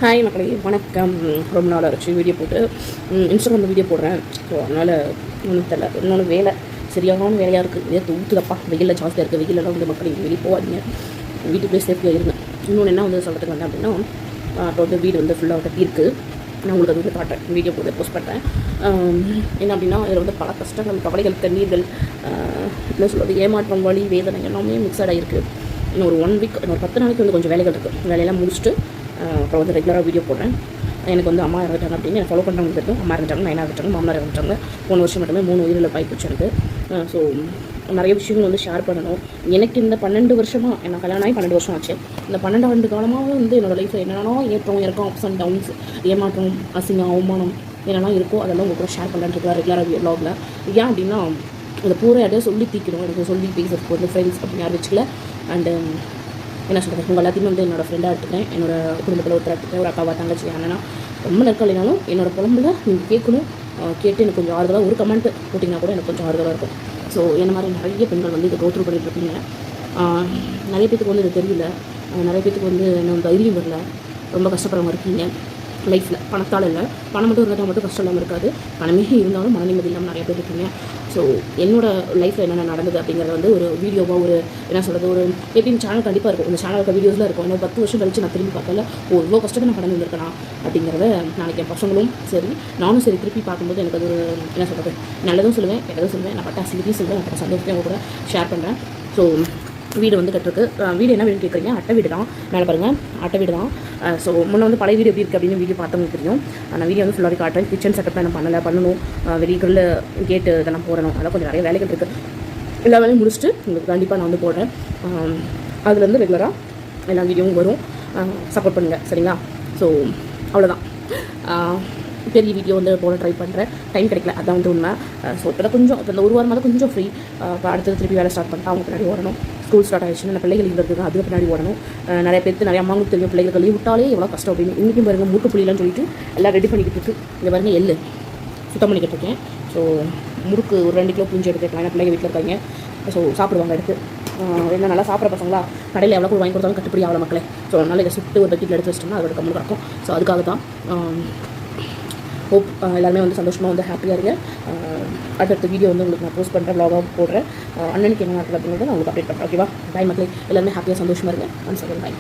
Hi மக்களே, வணக்கம். ரொம்ப நாள் ஆச்சு வீடியோ போட்டு. இன்ஸ்டாகிராமில் வீடியோ போடுறேன். ஸோ அதனால் ஒன்றும் தெரியல. இன்னொன்று வேலை சரியான வேலையாக இருக்குது. இதே ஊற்றுதப்பா, வெயிலில் ஜாஸ்தியாக இருக்குது. வெயிலெல்லாம் வந்து மக்கள் வெளியே போகாதீங்க, வீட்டுக்குள்ளே சேஃப்டியாக இருங்க. இன்னொன்று என்ன வந்து சொல்கிறதுக்கு வந்தேன் அப்படின்னா, இப்போ வந்து வீடு வந்து ஃபுல்லாக கட்டியிருக்கு. நான் உங்களுக்கு அது வந்து காட்டுறேன், வீடியோ போட்டு போஸ்ட் பண்ணுறேன். என்ன அப்படின்னா, இதில் வந்து பல கஷ்டங்கள், கவலைகள், கண்ணீர்கள், என்ன சொல்கிறது, ஏமாற்றம், வலி, வேதனை எல்லாமே மிக்சடாக இருக்குது. இன்னும் ஒரு 1 வீக், இன்னொரு 10 நாளைக்கு வந்து கொஞ்சம் வேலைகள் இருக்குது. வேலையெல்லாம் முடிச்சுட்டு அப்புறம் வந்து ரெகுலராக வீடியோ போடுறேன். எனக்கு வந்து அம்மா இறந்துட்டாங்க அப்படின்னு என்னை ஃபாலோ பண்ணுறவங்க தெரியும். அம்மா இறந்துட்டாங்க, நைனா இறந்துட்டாங்க, மாமனார் இறந்துட்டாங்க. 3 வருஷம் மட்டுமே 3 உயிரில் போயிடுச்சு எனக்கு. ஸோ நிறைய விஷயங்கள் வந்து ஷேர் பண்ணணும். எனக்கு இந்த 12 வருஷமாக, என்ன கல்யாணம் ஆகி 12 வருஷம் ஆச்சு. இந்த 12 ஆண்டு காலமாக வந்து என்னோடய லைஃப்பில் என்னென்னா ஏற்றம் இறக்கம், அப்ஸ் அண்ட் டவுன்ஸ், ஏமாற்றம், அசிங்கம், அவமானம் என்னெல்லாம் இருக்கோ அதெல்லாம் உங்கள் கூட ஷேர் பண்ணலான்ட்டு ரெகுலராக விலாகில். ஏன் அப்படின்னா, அதை பூரா யாரையும் சொல்லி தீக்கணும், எனக்கு சொல்லி பேசுறதுக்கு வந்து ஃப்ரெண்ட்ஸ் அப்படின்னு யாரும் வச்சுக்கல. அண்டு என்ன சொல்கிறது, உங்கள் எல்லாத்தையுமே வந்து என்னோடய ஃப்ரெண்டாக எடுத்துட்டேன். என்னோடய குடும்பத்தில் ஒருத்தர் எடுத்துட்டேன், ஒரு அக்காவா, தங்கச்சி, அண்ணனா. ரொம்ப நெருக்கம் இல்லைனாலும் என்னோடய புலம்பில் நீங்கள் கேட்கணும். கேட்டு எனக்கு கொஞ்சம் ஆறுதலாக ஒரு கமெண்ட் போட்டிங்கன்னா கூட எனக்கு கொஞ்சம் ஆறுதலாக இருக்கும். ஸோ என்ன மாதிரி நிறைய பெண்கள் வந்து இதை கோத்ரூ பண்ணிகிட்ருப்பீங்க. நிறைய பேத்துக்கு வந்து இது தெரியல. நிறைய பேத்துக்கு வந்து என்ன தைரியம் வரல. ரொம்ப கஷ்டப்படுறவங்க இருக்கீங்க லைஃப்பில். பணத்தால் இல்லை, பணம் மட்டும் இருந்தால் மட்டும் கஷ்டம் இல்லாமல் இருக்காது. பணமே இருந்தாலும் மன நிம்மதி இல்லாமல் நிறைய பேர் இருக்கீங்க. ஸோ என்னோடய லைஃப்பில் என்னென்ன நடந்தது அப்படிங்கிறத வந்து ஒரு வீடியோவாக, ஒரு என்ன சொல்கிறது, ஒரு எப்படின்னு சேனல் கண்டிப்பாக இருக்கும். இந்த சேனலுக்கு வீடியோஸில் இருக்கும். இன்னும் 10 வருஷம் கழிச்சு நான் திரும்பி பார்க்கல, இவ்வளோ கஷ்டத்தை நான் கடந்து வந்திருக்கேன் அப்படிங்கிறத நாளைக்கு என் பசங்களும் சரி, நானும் சரி, திருப்பி பார்க்கும்போது எனக்கு அது ஒரு என்ன சொல்கிறது, நல்லதும் சொல்லுவேன், எதுவும் சொல்லுவேன். நான் பட்ட அசிங்கத்தையும் சொல்லுவேன், நான் பட்ட சந்தோஷத்தையும் அவங்க கூட ஷேர் பண்ணுறேன். ஸோ வீடு வந்து கட்டுருக்கு. வீடு என்ன வீடு கேட்குறீங்க? அட்டை வீடு தான். மேலே பாருங்கள், அட்டை வீடு தான். ஸோ முன்னே வந்து பழைய வீடு எப்படி இருக்குது அப்படின்னு வீடியோ பார்த்தவங்க தெரியும். நான் வீடியோ வந்து ஃபுல்லாகவே காட்டுறேன். கிச்சன் செட்டப்லாம் என்ன பண்ணணும், வெளிகளில் கேட்டு இதெல்லாம் போடணும். அதெல்லாம் கொஞ்சம் நிறைய வேலைகள் இருக்குது. எல்லா வேலையும் முடிச்சுட்டு உங்களுக்கு கண்டிப்பாக நான் வந்து போடுறேன். அதுலேருந்து ரெகுலராக எல்லா வீடியோவும் வரும். சப்போர்ட் பண்ணுங்கள், சரிங்களா? ஸோ அவ்வளோதான். பெரிய வீடியோ வந்து போட ட்ரை பண்ணுறேன். டைம் கிடைக்கல, அதான் வந்து உண்மை. ஸோ இப்போ கொஞ்சம் இப்போ இந்த ஒரு வாரமாக தான் கொஞ்சம் ஃப்ரீ. இப்போ அடுத்தது திருப்பி வேலை ஸ்டார்ட் பண்ணிட்டு அவங்க பின்னாடி ஓடணும். ஸ்கூல் ஸ்டார்ட் ஆகிடுச்சுன்னா நான் பிள்ளைகள் இங்கே இருக்குது, அதுக்கு பின்னாடி ஓடணும். நிறைய பேருக்கு நிறைய அம்மாவுக்கு தெரியும், பிள்ளைகளுக்கு லீவ் விட்டாலே எவ்வளோ கஷ்டம் அப்படின்னு. இன்றைக்கும் பாருங்கள், மூட்டு புள்ளிலான்னு சொல்லிட்டு எல்லாம் ரெடி பண்ணிக்கிட்டு இருக்கு. இங்கே பாருங்கள், எள்ளு சுத்தம் பண்ணிக்கிட்டு இருக்கேன். ஸோ முறுக்கு ஒரு 2 கிலோ புரிஞ்சு எடுத்துக்கலாம். ஏன்னா பிள்ளைங்க வீட்டில் இருக்காங்க. ஸோ சாப்பிடுவாங்க எடுத்து. என்ன நல்லா சாப்பிட்ற பசங்களா, கடையில் எவ்வளோ கூட வாங்கி கொடுத்தாலும் கட்டுப்படி ஆகல மக்களே. ஸோ அதனால் இதை சுட்டு ஒரு பக்கெட்டில் எடுத்து வச்சிட்டோம்னா அதோட கம்மி இருக்கும். ஸோ அதுக்காக தான். ஹோப் எல்லாருமே வந்து சந்தோஷமாக வந்து ஹாப்பியாக இருங்க. அடுத்த வீடியோ வந்து உங்களுக்கு நான் போஸ்ட் பண்ணுறேன், வ்ளாகாக போடுறேன். அண்ணனுக்கு என்ன நடக்குது அப்படிங்கிறத நான் உங்களுக்கு அப்டேட் பண்ணுறேன். ஓகேவா? பாய் மக்களே, எல்லாருமே ஹாப்பியாக சந்தோஷமாக இருங்க. ஒன்ஸ் அகேன் பாய்.